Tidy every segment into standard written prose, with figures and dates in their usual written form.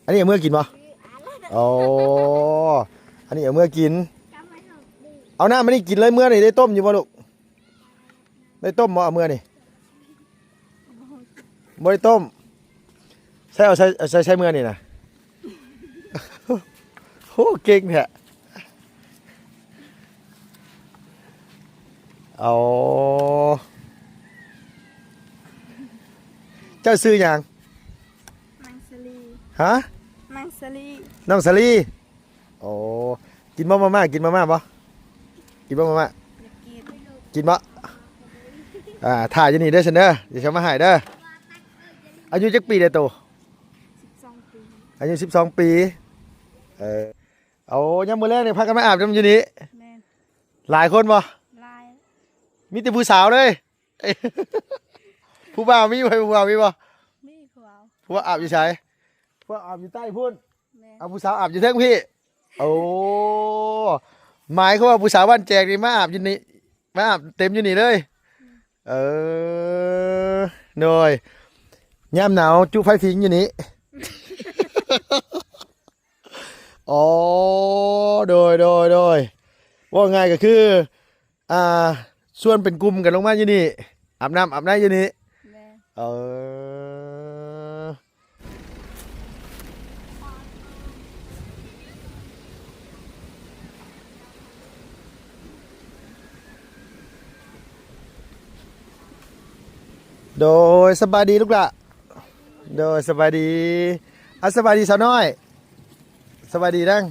อันนี้เอาเมื่อกินบ่อ๋ออันนี้เอาเมื่อกินเอาหน้ามันนี่กินเลยเมื่อนี่ได้ต้มอยู่บ่ลูกได้ต้มบ่เอาเมื่อนี่บ่ได้ต้มใช่เอาใช้เมื่อนี่นะโอ้เก่งแท้เอาเจ้าซื้อยังมังสลีฮะมังสลีน้องสลีโอ้กินบ่มาม่ากินมาม่าบ่กินบ่มาม่ากินบ่ถ่ายอยู่นี่เด้อฉันเด้อเดี๋ยวฉันมาหายเด้ออายุจักปีเด้อโต12 ปีอายุ12 ปีเอายามมื้อแรกนี่พากันมาอาบน้ำอยู่นี่หลายคนบ่ลายมีแต่ผู้สาวเลยผู้บ่าวมีบ่ผู้บ่าวมีบ่มีผู้บ่าวอาบอยู่ไสผู้บ่าวอาบอยู่ใต้พุ่นเอาผู้สาวอาบอยู่เทิงพี่โอ้หมายเขาว่าผู้สาวบ้านแจกนี่มาอาบอยู่นี่มาอาบเต็มอยู่นี่เลยหน่อยยามหนาวจุไฟผิงอยู่นี่อ๋อโดยว่าไงก็คือส่วนเป็นกลุ่มกันลงมาอยู่นี่อาบน้ำอยู่นี่โดยสบายดีลูกละโดยสบายดีสบายดีสาวน้อยสบายดีดัง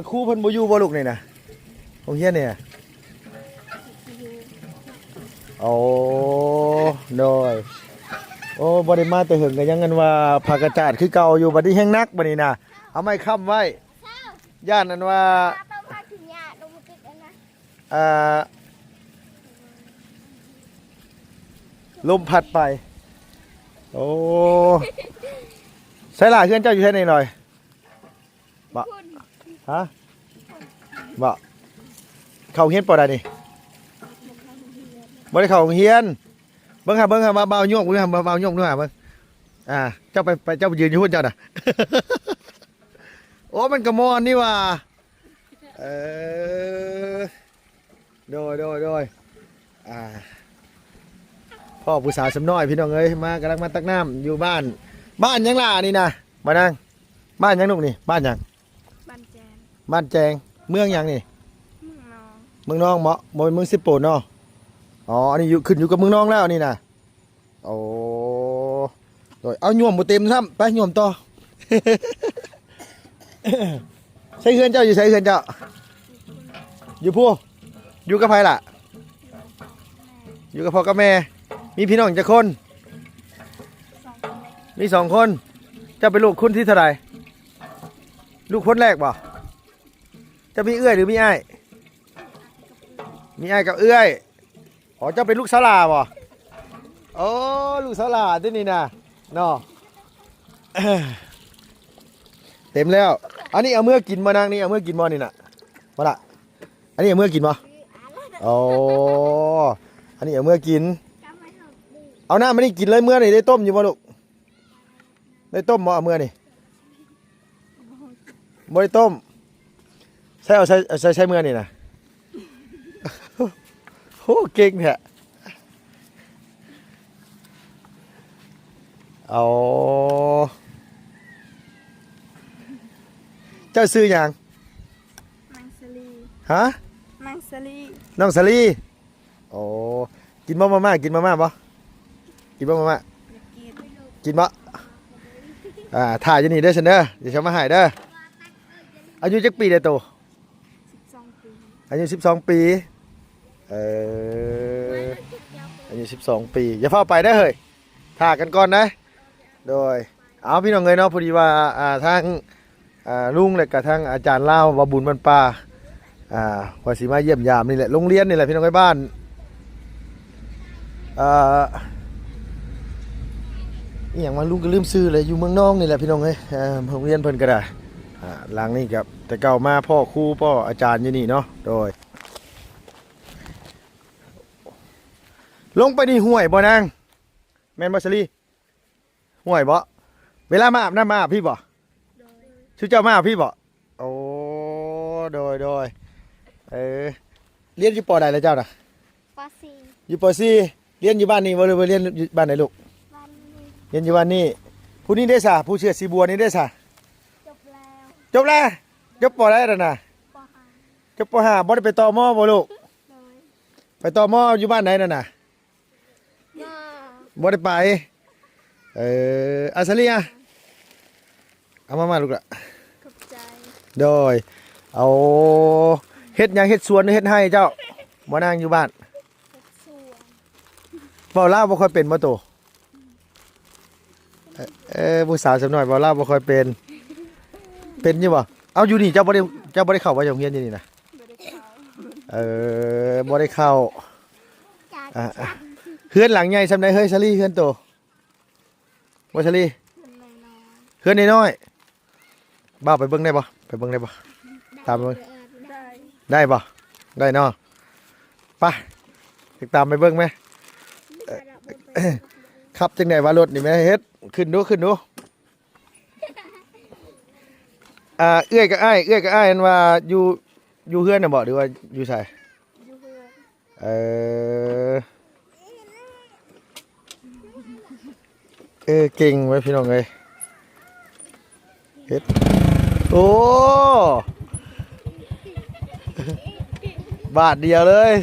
ครูเพิ่นบ่อยู่บ่ลูกนี่นะโรงเรียนเนี่ยโอ้โดยโอ้บ่ได้มาแต่หึงก็ยังงั้นว่าผักกระจาดคือเก่าอยู่บัดนี้แห้งนักบัดนี้นะเอาไม้ค้ำไว้ย่านนั้นว่าลมพัดไปโอ้ใช่ล่ะเพื่อนเจ้าอยู่ที่ไหนหน่อยบ่ฮะบ่เข้าเฮียนปอได้นี่บ่ได้เข้าเฮียนเบิ่งมาเบาโยกด้วยเบาโยกด้วยเบิ่งเจ้าไปเจ้าไปยืนอยู่หุ่นเจ้าน่ะโอ้มันกระมอนนี่ว่าโดยพ่อผู้สาวสำน้อยพี่น้องเอ้ยมากำลังมาตักน้ำอยู่บ้านยังล่ะนี่นะมานั่งบ้านยังลูกนี่บ้านยังบ้านแจงเมืองยังนี่เมืองน้องเหมาะเมืองสิบโปนเนาะอ๋ออันนี้ขึ้นอยู่กับเมืองน้องแล้วนี่นะโอ้โดยเอาหย่วมบ่เต็มซ้ำไปหย่วมต่อ ใช้เฮือนเจ้าอยู่ใช้เฮือนเจ้าอยู่พูอยู่กับใครล่ะอยู่กับพ่อกับแม่มีพี่น้องจะคนมี2 คนจะเป็นลูกคนที่เท่าไหร่ลูกคนแรกบ่จะมีเอื้อยหรือมีอ้ายมีอ้ายกับเอื้อยอ๋อจะเป็นลูกสาวหลาบ่โอ้ลูกสาวหลาที่นี่นะเนาะเต็มแล้วอันนี้เอาเมื่อกินมานางนี่เอาเมื่อกินบ่นี่น่ะมาละอันนี้เอาเมื่อกินบ่โอ้อันนี้เอาเมื่อกินเอาหน้ามันนี่กินเลยเมื่อนี่ได้ต้มอยู่บ่ลูกได้ต้มบ่เอาเมื่อนี่บ่ได้ต้มใช่เอาใช้เมื่อนี่นะโอ้เก่งแท้เอาเจ้าซื้อยังมังสลีฮะมังสลีน้องสลีโอ้กินบ่มาม่ากินมาม่าบ่กินบ่มาม่ากินบ่ถ่ายอยู่นี่เด้อฉันเด้อเดี๋ยวฉันมาหายเด้ออายุจักปีเด้อโต12 ปีอายุ12 ปีอายุ12 ปีอย่าเฝ้าไปได้เฮ้ยถ่ากันก่อนนะโดยเอาพี่น้องเอ้ยเนาะพอดีว่าทางลุงและกับทางอาจารย์เล่าว่าบุญบรรปาว่าสิมาเยี่ยมยามนี่แหละโรงเรียนนี่แหละพี่น้องเอ้ยบ้านนี่อย่างมาลุงก็ลืมซื้อเลยอยู่เมืองน้องนี่แหละพี่น้องเอ้ยโรงเรียนเพิ่นก็ได้หลังนี่ครับแต่เก่ามาพ่อครูพ่ออาจารย์อยู่นี่เนาะโดยลงไปนี่ห่วยบ่นางแม่นบ่ชลีห่วยบ่ เวลามาอาบน้ำมาอาบพี่บ่ โดย ชื่อเจ้ามาอาบพี่บ่โอ้โดยเรียนอยู่ปอใดแล้วเจ้าน่ะ ปอสี่ อยู่ปอสี่เรียนอยู่บ้านนี้บ่หรือว่าเรียนอยู่บ้านไหนลูก วันนี้ เรียนอยู่บ้านนี้ผู้นี้ได้ซะผู้เชื่อสีบัวนี้ได้ซะ จบแล้ว จบแล้วจบปอได้แล้วน่ะ ปอห้า จบปห้าบ่ได้ไปต่อมอบ่ลูก โดย ไปต่อมออยู่บ้านไหนนั่นน่ะ มา บ่ได้ไปอาซาเลียเอามาลูกละ ขอบใจ โดยเอาเฮ็ดหยังเฮ็ดสวนหรือเฮ็ดให้เจ้าบ่นั่งอยู่บ้าน เฮ็ดสวน เว้าลาวบ่ค่อยเป็นบ่โตผู้สาวสำน้อยเว้าลาวบ่ค่อยเป็นอยู่บ่เอาอยู่นี่เจ้าบ่ได้เข้าไปโรงเรียนอยู่นี่นะ บ่ได้เข้า บ่ได้เข้า จาก อ่ะเฮือนหลังใหญ่ซำใดเฮ้ยซาลีเฮือนโตบ่ซาลี คนน้อย เฮือนน้อยๆบ้าวไปเบิ่งได้บ่ไปเบิ่งได้บ่ตามไปเบิ่ง ๆได้ ได้ป่ะได้เนาะไปติดตามไปเบิ่งไหมขับจังไหนว่ารถนี่แม่เฮ็ดขึ้นดูเอื้อยกับอ้ายอันว่าอยู่เฮือนน่ะบ่หรือว่าอยู่ไส อยู่เพื่อน เอเก่งไว้พี่น้องเอ้ยเฮ็ดโอ้บาทเดียวเลย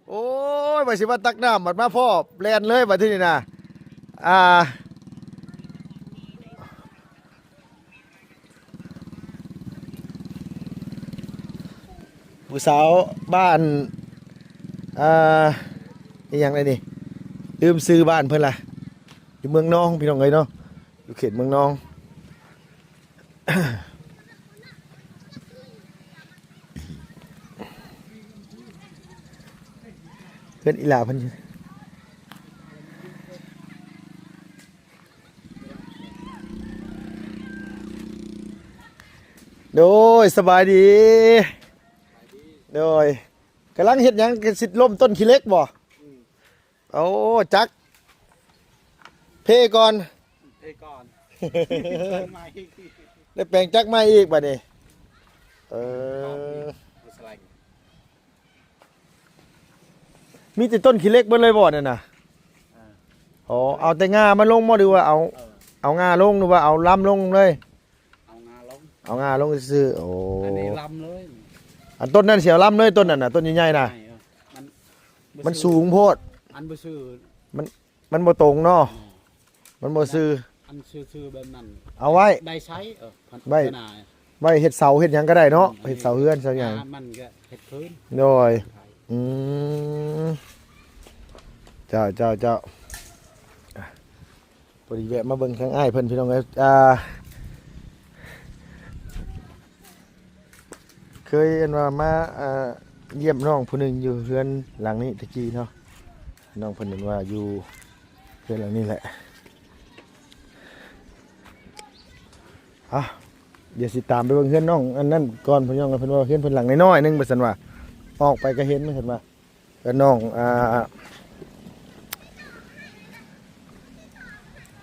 โอ้ยไปสิว่าตักน้ำบัดมาพ่อแลนเลยบัดที่นี่นะผู้สาวบ้านนี่ยังไงนี่ลืมซื้อบ้านเพิ่นล่ะอยู่เมืองนองพี่น้องเอ้ยเนาะอยู่เขตเมืองนอง เพื่อนอีหลาเพิ่นอยู่โดยสบายดีโดยกำลังเฮ็ดหยังกันสิล่มต้นขี้เหล็กบ่โอ้จักเพก่อน ก่อน มา ได้แปลงจักมาอีกบัดนี้สไลด์ มีแต่ต้นขี้เหล็กเบิดเลยบ่เนี่ยน่ะอ๋อเอาแต่งามาลงบ่หรือว่าเอางาลงหรือว่าเอาลำลงเลย เอางาลง เอางาลงซื่อๆโอ้ อันนี้ลำเลย อันต้นนั้นเสียวลำเลยต้นนั้นน่ะต้นใหญ่ๆน่ะ ใช่มันสูงโพด อันบ่ซื้อ มันบ่ตรงเนาะมันบ่ซื่อ อันซื้อแบบนั้น เอาไว้ ได้ใช้ไว้ ไว้เฮ็ดเสาเฮ็ดหยังก็ได้เนาะเฮ็ดเสาเฮือนเสาหยัง มันก็เฮ็ดพื้น โดยอืมเจ้าอ่ะพอดีแวะมาเบิ่งข้างอ้ายเพิ่นพี่น้องเอ้ยเคยเห็นว่ามาเยี่ยมน้องผู้หนึงอยู่เฮือนหลังนี้ตะกี้เนาะน้องเพิ่นเห็นว่าอยู่เฮือนหลังนี้แหละเดี๋ยวสิตามไปเบิ่งเฮือนน้องอันนั้นก่อนพี่น้องเพิ่นว่าเฮือนเพิ่นหลังน้อยๆนึงว่าซั่นว่าออกไปก็เห็นเพิ่นว่าเพิ่นน้อง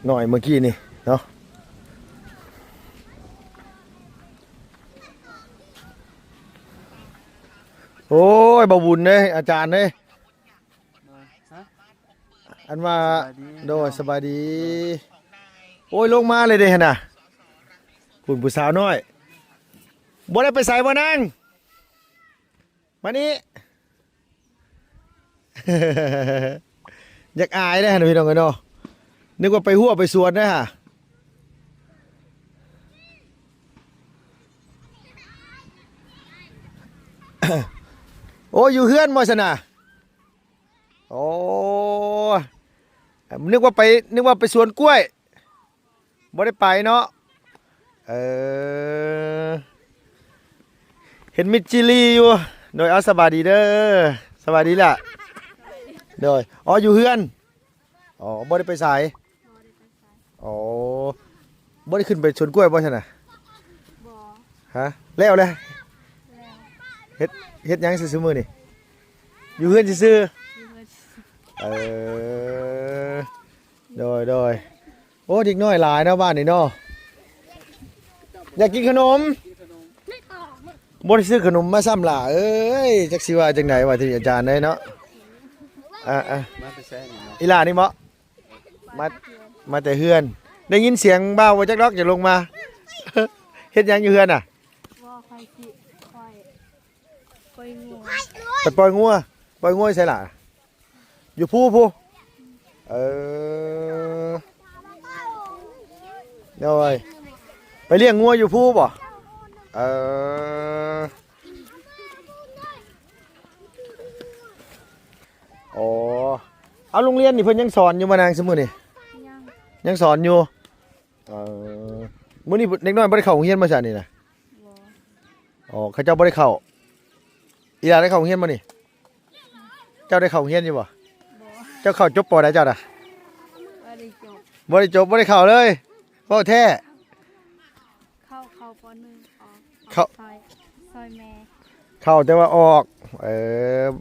น้อยเมื่อกี้นี่เนาะโอ้ยบ่บุญเด้อาจารย์เด้อันว่าโดยสบายดีโอ้ยลงมาเลยเด้หั่นน่ะคุณผู้สาวน้อยบ่ได้ไปใส่บ่นางมานี่ อยากอายได้หั่นพี่น้องเอ้ยเนาะนึกว่าไปหัวไปสวนนะฮะ โอ้อยู่เฮือนบ่ซั่นน่ะโอ้นึกว่าไปสวนกล้วยบ่ได้ไปเนาะเห็นมิดจิลีอยู่โดยเอาสบายดีเด้อสบายดีล่ะโดยอ๋ออยู่เฮือนอ๋อบ่ได้ไปสายอ๋อบ่ได้ขึ้นไปสวนกล้วยบ่ซั่นน่ะ บ่ ฮะแล้วเลย เฮ็ดหยังซื่อๆมื้อนี่อยู่เฮือนซื่อๆโดยโอ้เด็กน้อยหลายเนาะบ้านนี่เนาะอยากกินขนมบ่ได้ซื้อขนมมาซ้ำล่ะเอ้ยจักสิว่าจังไดว่าที่อาจารย์ได้เนาะอ่ะ มาไปแซ่นี่เนาะ อีหลานี่เหมาะมาแต่เฮือนได้ยินเสียงเบาว่าจักดอกอย่าลงมา เฮ็ดหยังอยู่เฮือนน่ะ ว่าใครสิคอยคอยงู ไปปล่อยงัวใส่ล่ะอยู่ผู้เดี๋ยวไปเลี้ยงงัวอยู่ผู้บ่อ๋อเอาโรงเรียนนี่เพิ่นยังสอนอยู่มานางซุมื้อนี่ ยัง สอนอยู่มื้อนี้เด็กน้อยบ่ได้เข้าโรงเรียนมาซะนี่นะ บ่ อ๋อเขาเจ้าบ่ได้เข้าอีหลาได้เข้าโรงเรียนบ่นี่เจ้าได้เข้าโรงเรียนอยู่บ่ บ่ เจ้าเข้าจบปอได้เจ้าน่ะ บ่ได้จบ บ่ได้เข้าเลยเว้าแท้ เข้าปหนึ่งออก เข้า ซอยแม่ เข้าแต่ว่าออก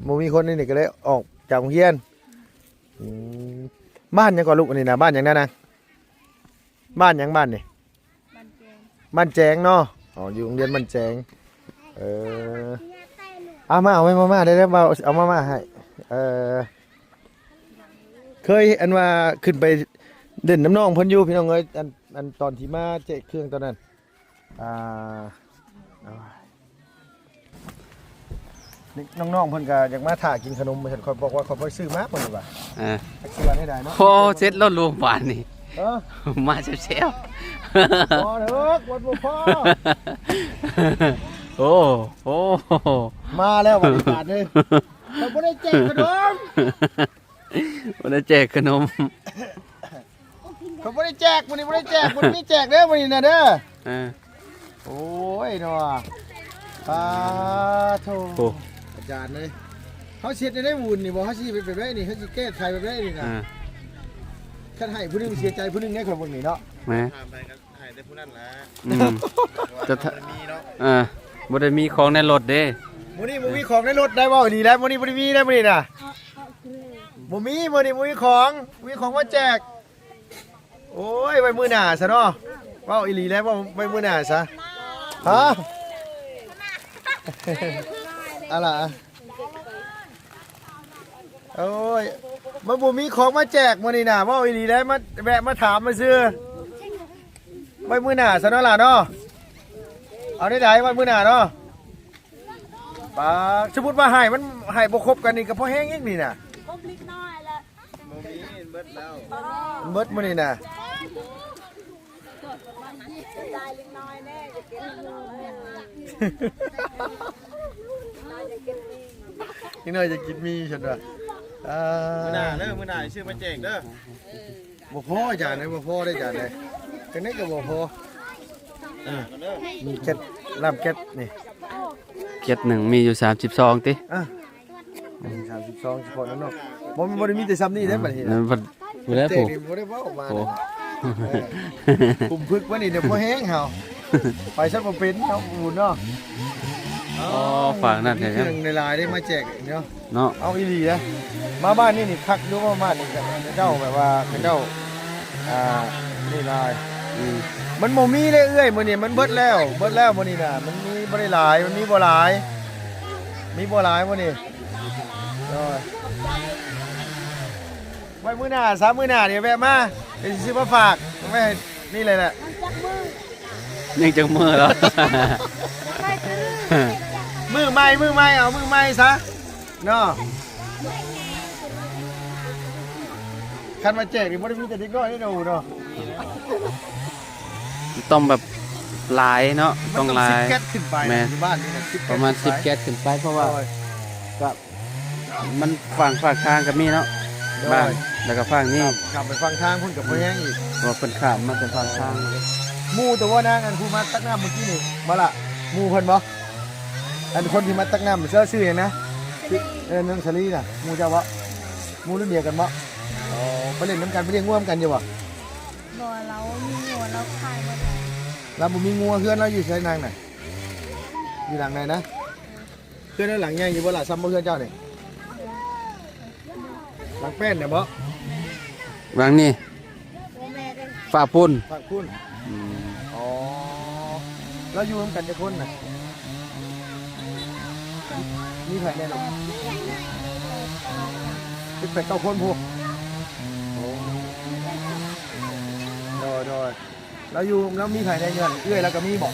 บ่มีคนนี่ก็เลยออกจากโรงเรียนอืมบ้านหยังก่อนลูกอันนี้นะบ้านหยังนั่นนะบ้านหยังบ้านนี่ บ้านแจง บ้านแจงเนาะอ๋ออยู่โรงเรียนบ้านแจงเอามาเอาไว้มาได้แล้วเอามาให้เคยอันว่าขึ้นไปเด่นน้ำน้องเพิ่นอยู่พี่น้องเอ้ยอันตอนที่มาเจ๊เครื่องตอนนั้นน้องๆเพิ่นก็อยากมาถ่ากินขนมเพิ่นเขาบอกว่าเขาไปซื้อมาเพิ่นว่าซื้อมาให้ได้เนาะ โอ้เซ็ตรถโรงพยาบาลนี่ มาเซล พอเถอะวัดบ่พอ โอ้โอ้ มาแล้ววันนี้ขาดเลยเราบ่ได้แจกขนม วันนี้แจกขนม เขาบ่ได้แจกวันนี้บ่ได้แจกวันนี้แจกเด้อวันนี้น่ะเด้อ โอ้ยเนาะปาโธ โอ้ อาจารย์เลยเขาเสียได้วุ่นนี่บ่เขาสิไปแบบนี้เขาสิแก้ไขแบบนี้นะคันให้ผู้หนึงเสียใจผู้หนึงได้คนบ่นี้เนาะ แม่ ถามไปก็ให้แต่ผู้นั้นแหละ จะ ว่ามันมีเนาะ บ่ได้มีของในรถเด้ มื้อนี้บ่มีของในรถได้บ่ดีแล้วมื้อนี้บ่ได้มีได้มื้อนี้น่ะบ่มีมื้อนี้บ่มีของมีของมาแจกโอ้ยไว้มื้อหน้าซะเนาะเว้าอีหลีแล้วว่าไว้มื้อหน้าซะฮะอะไรโอ้ยมันบ่มีของมาแจกมื้อนี้น่ะเว้าอีหลีแล้วมาแวะมาถามมาซื้อไว้มื้อหน้าซะเนาะล่ะเนาะเอาได้ไว้มื้อหน้าเนาะปาสมมุติว่าให้มันให้บ่ครบกันนี่ก็พอแห้งอีกนี่น่ะ ครบเล็กน้อยละ บ่มีเบิดแล้ว มันเบิดมื้อนี่น่ะ ได้เล็กน้อยแน่จะกินงู นี่น้อยจะกินมีฉันว่ามื้อหน้าเด้อมื้อหน้าชื่อมาแจกเด้อ บ่พอจานไหนบ่พอได้จานไหนจังได๋ก็บ่พอ เด้อ มีแก๊สน้ำแก๊สนี่ เกียรติหนึ่งมีอยู่32ติ 32เฉพาะนั้นเนาะบ่ได้มีแต่ซ้ำนี่เด้อบัดนี้ นั่นบ่ได้ เจ๊ ผูก นี่บ่ได้เว้ามา โอ้ กลุ่มพึกว่านี่เดี๋ยวพอแห้งเฮาไปซะบ่เป็นเนาะอุ่นเนาะ ฝากนั่น มี เห็น เค ไหม รื่องในลายได้มาแจกเนาะ เนาะ เอาอีหลีนะมาบ้านนี่นี่คักอยู่ว่าบ้านนี่ก็เจ้าแบบว่าเจ้านี่ลาย มันบ่มีเลยเอ้ยมื้อนี้มันเบิดแล้วมื้อนี้น่ะมันมีบ่ได้หลายมันมีบ่หลายมื้อนี้โอ้ยไว้มื้อหน้า3มื้อหน้าเดี๋ยวแวะมาเดี๋ยวสิซื้อมาฝากไว้ให้นี่เลยแหละ ยังจังมือแล้ว มือใหม่เอามือใหม่ซะเนาะคันมาแจกนี่บ่ได้มีแต่เด็กน้อยได้ดูเนาะ ต้องแบบหลายเนาะ มัน ต้องหลาย 10แก๊สขึ้นไป แม่ อยู่บ้านนี่น่ะ10 ประมาณ ขึ้น 10 ไป แก๊สขึ้นไปเพราะว่า โอ้ย ก็มันฝั่งทางก็มีเนาะบ้านแล้วก็ฝั่งนี้ ขับไปฟังทางพุ่นกับพ่อแห้งอีก ว่าเพิ่นข้ามมาแต่ฝั่งทาง หมู่ตัวว่านางอันผู้มาตักน้ำเมื่อกี้นี่มาละหมู่เพิ่นบ่อันคนที่มาตักน้ำเสื้อชื่อหยังนะนางสลีน่ะหมู่เจ้าบ่หมู่รุ่นเดียวกันบ่อ๋อไปเล่นน้ำกันไปเลี้ยงง่วมกันอยู่บ่ บ่เรามีหัวเราคายมาได้ เราบ่มีงัวเฮือนเราอยู่ไสนางน่ะอยู่หลังไหนนะ พื่อนด้านหลังใหญ่อยู่บ่ล่ะซ้ำบ่เพื่อนเจ้านี่หลังแป้นเนี่ยบ่ วางนี่ฝ่าพุ่น ฝากคุณอ๋อแล้วอยู่ร่วมกันจะคนน่ะมีใครแน่นอนเป็นไปเก้าคนพวกโดยแล้วอยู่แล้วมีใครในเงินเอื้อยแล้วก็มีบอก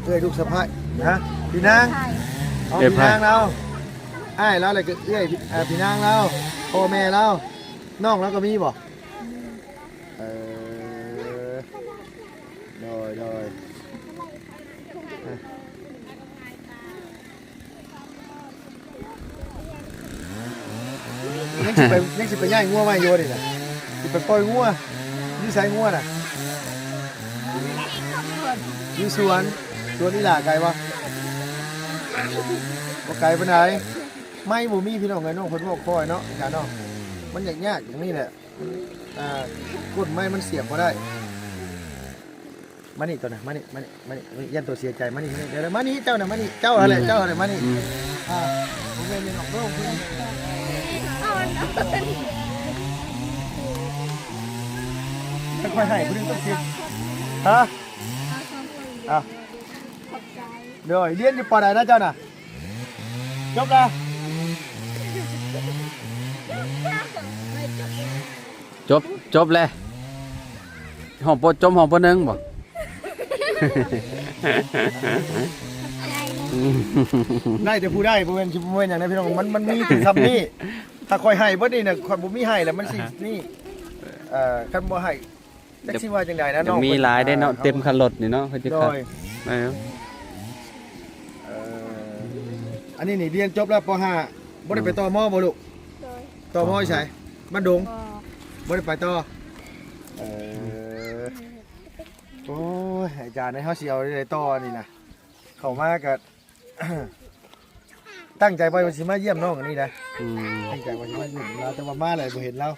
เอื้อยลูกสะพ้ายนะพี่นางอ๋อพี่นางเราอ้ายแล้วอะไรก็เอื้อยพี่นางเราพ่อแม่เราน้องแล้วก็มีบอกโดยยังสิไปย่ายงัวมาโยดิน่ะสิไปปล่อยงัวอยู่ไสงัวน่ะอยู่สวนนี่ล่ะไกลบ่ไกลปานใดไม่บ่มีพี่น้องไงน้องเพิ่นบอกคอยเนาะจ้าเนาะมันยากอย่างนี้แหละก้นไม้มันเสียบบ่ได้มานี่ตัวน่ะมานี่ยันตัวเสียใจมานี่เดี๋ยวมานี่เจ้าน่ะมานี่เจ้าอะไรมานี่ผมแม่นออกโรงเพิ่นค่อยให้ผู้นึงต้องคิดฮะเดี๋ยวเรียนอยู่ปอใดนะเจ้าน่ะจบแล้ว จบเลยห้องปจมห้องปหนึ่งบ่ ได้แต่ผู้ได้บ่แม่นสิบ่แม่นหยังนะพี่น้องมันมีถึงคำนี้ถ้าค่อยให้เบิดนี่น่ะค่อยบ่มีให้แล้วมันสินี่คันบ่ให้จักสิว่าจังได๋นะน้ ยั อง งมีหลายได้เนาะเต็มคันรถนี่เนาะเขาจะ โด ขับ ย เอา อันนี้นี่เรียนจบแล้วป .5 บ่ได้ไปต่อมอบ่ลูก โดย ต่อมอใช่บ้านดง บ่ บ่ได้ไปต่อโอ้ยอาจารย์ให้เฮาสิเอาได้ต่อนี่นะเข้ามาก็ ตั้งใจไว้ว่าสิมาเยี่ยมน้องอันนี้นะ ตั้งใจว่าสิมาเยี่ยมเราแต่ว่ามาแล้วบ่เห็นเรา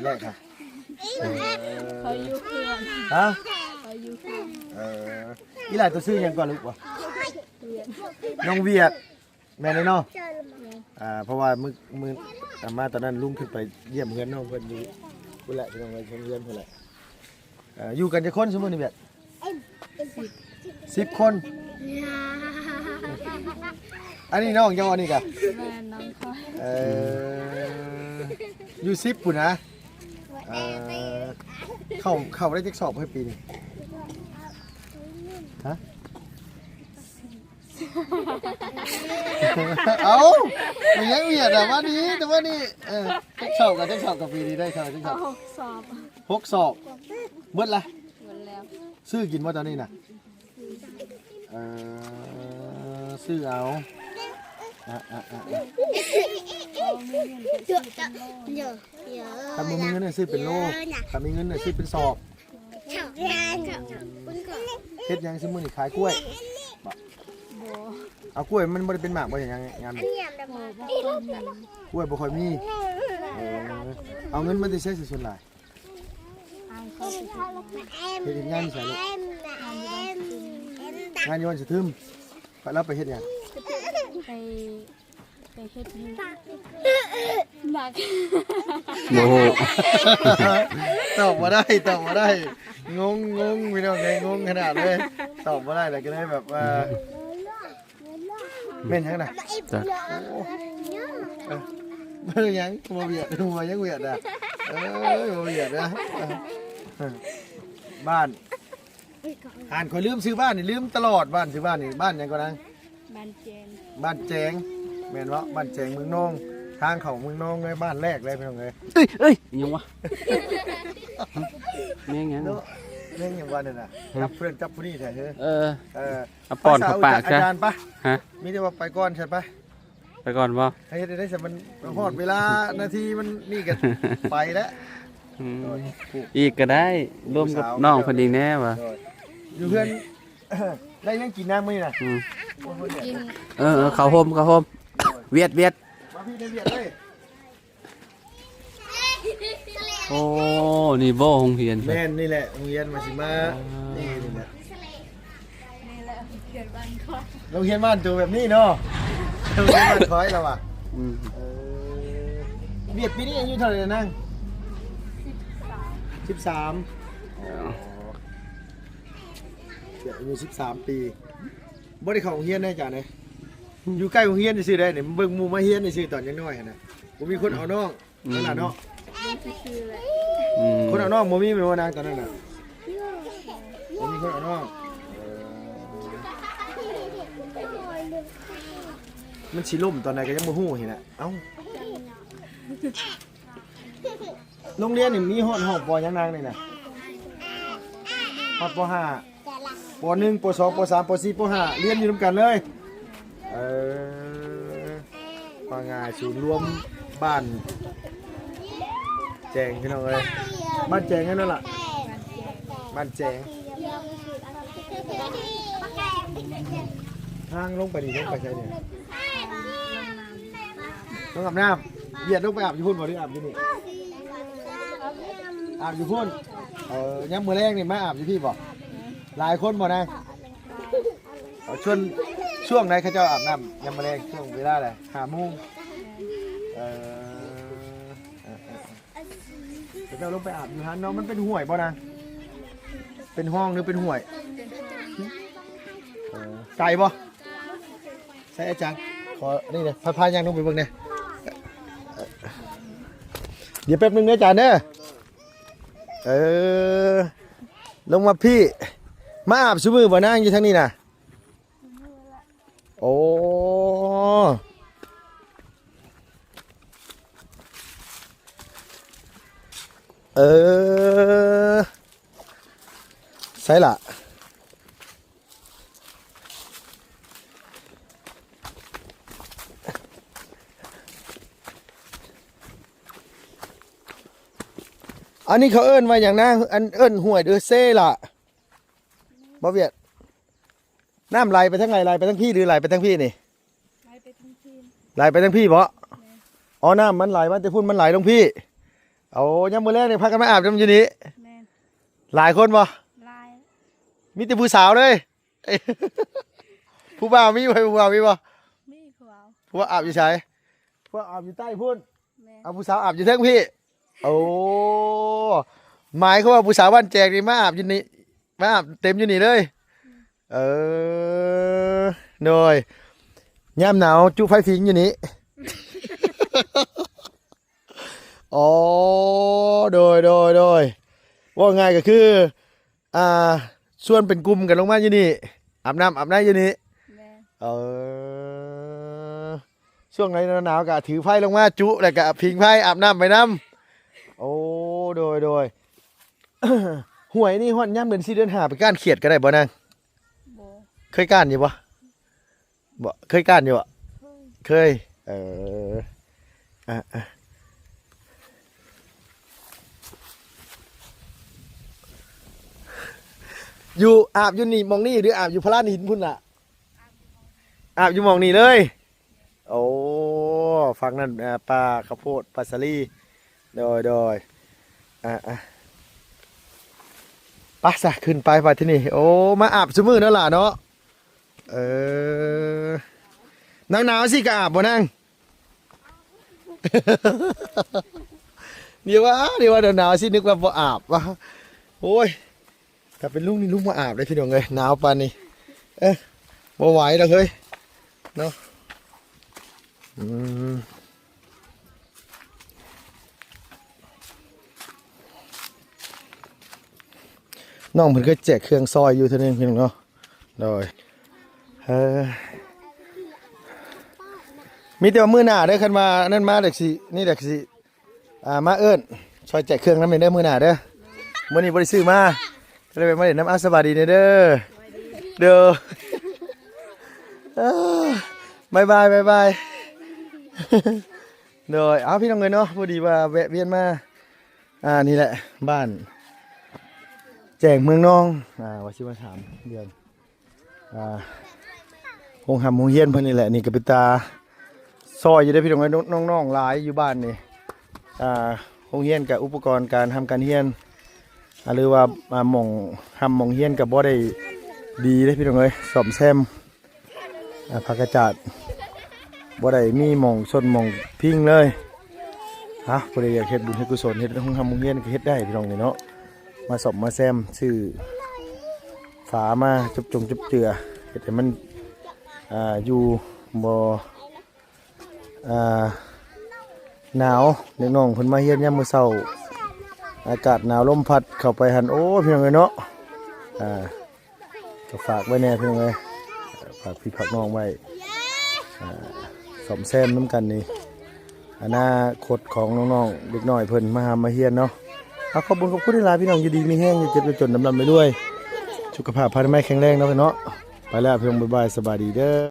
แรกค่ะ เขาอยู่เพื่อน ฮะ เขาอยู่เพื่อน อีหลายตัวซื้อหยังก่อนลูกวะ เรียน น้องเวียดแม่นเลยเนาะเพราะว่ามื้อมาตอนนั้นลุงขึ้นไปเยี่ยมเพื่อนน้องเพิ่นอยู่พุ่นแหละพี่น้องเอ้ยเพื่อนพุ่นแหละอยู่กันจะคนสมมุตินี่เวียด10 คน อันนี้น้องเจ้าอันนี้กะ แม่น้องคอย อยู่10ปุ่นนะเข้าได้จักสอบให้ปีนี้ฮะ เอามันยังเวียดแต่ว่านี้จักสอบกับปีนี้ได้เท่าจักสอบ 6 สอบ 6 สอบเบิดละ หมดแล้ว ซื้อกินว่าตอนนี้น่ะซื้อเอาถ้ามีเงินเนี่ยซื้อเป็นโลถ้ามีเงินเนี่ยซื้อเป็นสอบเฮ็ดยังซื้อมือนี่ขายกล้วย บ่ เอากล้วยมันบ่ได้เป็นหมากบ่อย่างงาน บ่บ่มี กล้วยบ่ค่อยมีเอาเงินมาได้ใช้ส่วนหลาย อายเขาไป เฮ็ดงานใส่ลูกงานย้อนสิทึมไปแล้วไปเฮ็ดหยัง ไปเฮ็ดนี่หนัก โอ้โห ตอบมาได้งงพี่น้องไงงงขนาดเลยตอบมาได้แต่ก็ได้แบบว่าเม่นยังน่ะ จ้ะ เบิ่งยังบ่เวียดบ่ยังเวียดอ่ะบ่เวียดนะบ้านอ่านข่อยลืมซื้อบ้านนี่ลืมตลอดบ้านซื้อบ้านนี่บ้านหยังก็นาง บ้านเจน บ้านแจงแม่นบ่บ้านแจงเมืองนองทางเข้าเมืองนองเลยบ้านแรกเลยพี่น้องเอ้ย เอ้ยยังวะแม่งยัง เนาะเรื่องอย่างวันนี่น่ะจับเพื่อนจับผู้นี้แท้เด้อเอาป้อนเข้าปาก อา ซะ จารย์ปะ ฮะ มีแต่ว่าไปก่อนใช่ปะ ไปก่อนบ่ ให้ได้แต่มันฮอดเวลานาทีมันนี่กันไปแล้ว อีกก็ได้ร่วมกับน้องคนดีแน่วะ อยู่เพื่อน ได้ยังกินน้ำมั้ยน่ะ กิน เขาโฮมเวียด มาพี่ได้เวียดเลย โอ้นี่บ่โรงเรียน แม่นนี่แหละโรงเรียนมาสิมานี่แหละ เกิดบ้านคอย โรงเรียนบ้านตัวแบบนี้เนาะโรงเรียนบ้านคอยเราอ่ะ อืม เวียดปีนี้อายุเท่าไหร่นะนั่ง13เวียดอายุ13 ปีบ่ได้เข้าโรงเรียนได้จ้ะเนี่ยอยู่ใกล้โรงเรียนซื่อๆได้เนี่ยเบิ่งหมู่มาเรียนซื่อๆตอนยังน้อยหั่นน่ะบ่มีคนเอาน้องนั่นน่ะเนาะ ชื่ออะไร อืม คนเอาน้องบ่มีแม่นบ่นางตอนนั้นน่ะบ่มีคนเอาน้องมันสิล่มตอนไหนก็ยังบ่ฮู้เห็นน่ะเอ้าโรงเรียนนี่มีฮอดห้องปอยังนางนี่น่ะฮอดป .5 ป .1 ป .2 ป .3 ป .4 ป .5 เรียนอยู่นํกันเลยว่าง่ายศูนย์รวมบ้านแจงพี่น้องเอ้ยบ้านแจงนั่นล่ะบ้านแจงทางลงไปนี่ลงไปใช่เนี่ยต้องอาบน้ำเหยียดลงไปอาบอยู่พุ่นบ่หรืออาบอยู่นี่อาบอยู่พุ่นย้ำมือแรกนี่มาอาบอยู่พี่บ่หลายคนบ่นะช่วงไหนเขาเจ้าอาบน้ำย้ำมือแรกช่วงเวลาอะไร5 โมงเราลงไปอาบอยู่ฮะน้องมันเป็นห่วยบ่นางเป็นห้องหรือเป็นห่วยไก่บ่ใช่อาจารย์ขอนี่เลยพายังลงไปเบิ่งเนี่ยเดี๋ยวแป๊บนึงนะอาจารย์เด้อลงมาพี่มาอาบซุมือบ่นางอยู่ทางนี้น่ะโอ้ใช่ล่ะอันนี้เขาเอิ้นว่าอย่างนะอันเอิ้นห่วยเดือเซ่ล่ะบ่เวียดน้ำไหลไปทั้งไหลไปทั้งพี่หรือไหลไปทั้งพี่นี่ ไปทั้งทีม ไหลไปทั้งพี่บ่อ๋อน้ำมันไหลมาแต่พุ่นมันไหลลงพี่เอายามมื้อแรกนี่พากันมาอาบน้ำอยู่นี่ แมน หลายคนบ่ ลาย มีแต่ผู้สาวเลย ผู้บ่าวมีบ่ผู้บ่าวมีบ่ มีขวาว ผู้ว่าอาบอยู่ไสผู้ว่าอาบอยู่ใต้พุ่น แมน เอาผู้สาวอาบอยู่เทิงพี่โอ้หมายเขามว่าผู้สาวบ้านแจกนี่มาอาบอยู่นี่มาอาบเต็มอยู่นี่เลยโดยยามหนาวจุไฟฟิงอยู่นี่ อ๋อโดยว่าง่ายก็คือส่วนเป็นกลุ่มกันลงมาอยู่นี่อาบน้ำอยู่นี่ แมน ช่วงไหนหนาวก็ถือไฟลงมาจุแล้วก็พิงไฟอาบน้ำไปน้ำโอ้โดย ห่วยนี่ฮอดย่ำเดือน4 เดือน 5ไปก้านเขียดก็ได้บ่นาง โบ เคยก้านอยู่บ่เคยก้านอยู่บ่เคยอยู่อาบอยู่นี่มองนี่หรืออาบอยู่พระลานหินพุ่นล่ะอาบอยู่มองนี่เลยโอ้ฟังนั่นปลาข้าวโพดปลาสลีโดยปะซะขึ้นไปที่นี่โอ้มาอาบซุมื้อนั่นล่ะเนาะหนาวสิก็อาบบ่นั่ง เดี๋ยวว่าหนาวสินึกว่าบ่อาบวะโอ้ยถ้าเป็นลุงนี่ลุงมาอาบเลยพี่น้องเอ้ยหนาวปานนี้บ่ไหวแล้วเฮ้ยเนาะน้องเพิ่นก็แจกเครื่องซอยอยู่เท่านึงพี่น้องเนาะโดยมีแต่ว่ามื้อหน้าเด้อคันว่านั่นมาเด็กสินี่เด็กสิมาเอิ้นซอยแจกเครื่องนำเด้อมื้อหน้าเด้อมื้อนี้บ่ได้ซื้อมาก็เลยมาเล่นน้ำสวัสดีเด้อบายบายโดยเอาพี่น้องเอ้ยเนาะพอดีว่าแวะเวียนมานี่แหละบ้านแจงเมืองนองว่าสิมาถามเดือนโรงโรงเรียนเพิ่นนี่แหละนี่ก็เป็นตาซอยอยู่ได้พี่น้องน้องๆหลายอยู่บ้านนี่โรงเรียนกับอุปกรณ์การทำการเรียนหรือว่าหม่องเรียนกับบ่ได้ ดีเลยพี่น้องเอ้ยซ่อมแซมผักกระจาดบ่ได้มีหม่องชนหม่องพิงเลยฮะบ่ได้อยากเฮ็ดบุญเฮ็ดกุศลเฮ็ดห้องทำโรงเรียนก็เฮ็ดได้พี่น้องนี่เนาะมาซ่อมมาแซมซื้อฝามาจุบจงจุบเจือเฮ็ดให้มันอยู่บ่หนาวเด็กน้องเพิ่นมาเฮียนยามมื้อเช้าอากาศหนาวลมพัดเข้าไปหันโอ้พี่น้องเอ้ยเนาะก็ฝากไว้แน่พี่น้องเอ้ยฝากพี่ฝากน้องไว้ซ่อมแซมน้ำกันนี่อนาคตของน้องๆเด็กน้อยเพิ่นมาเฮียนเนาะขอบคุณหลายพี่น้องอยู่ดีมีแห้งอย่าเจ็บอย่าจนดำๆไปด้วยสุขภาพภายในแข็งแรงเนาะพี่เนาะไปแล้วพี่น้องบ๊ายบายสบายดีเด้อ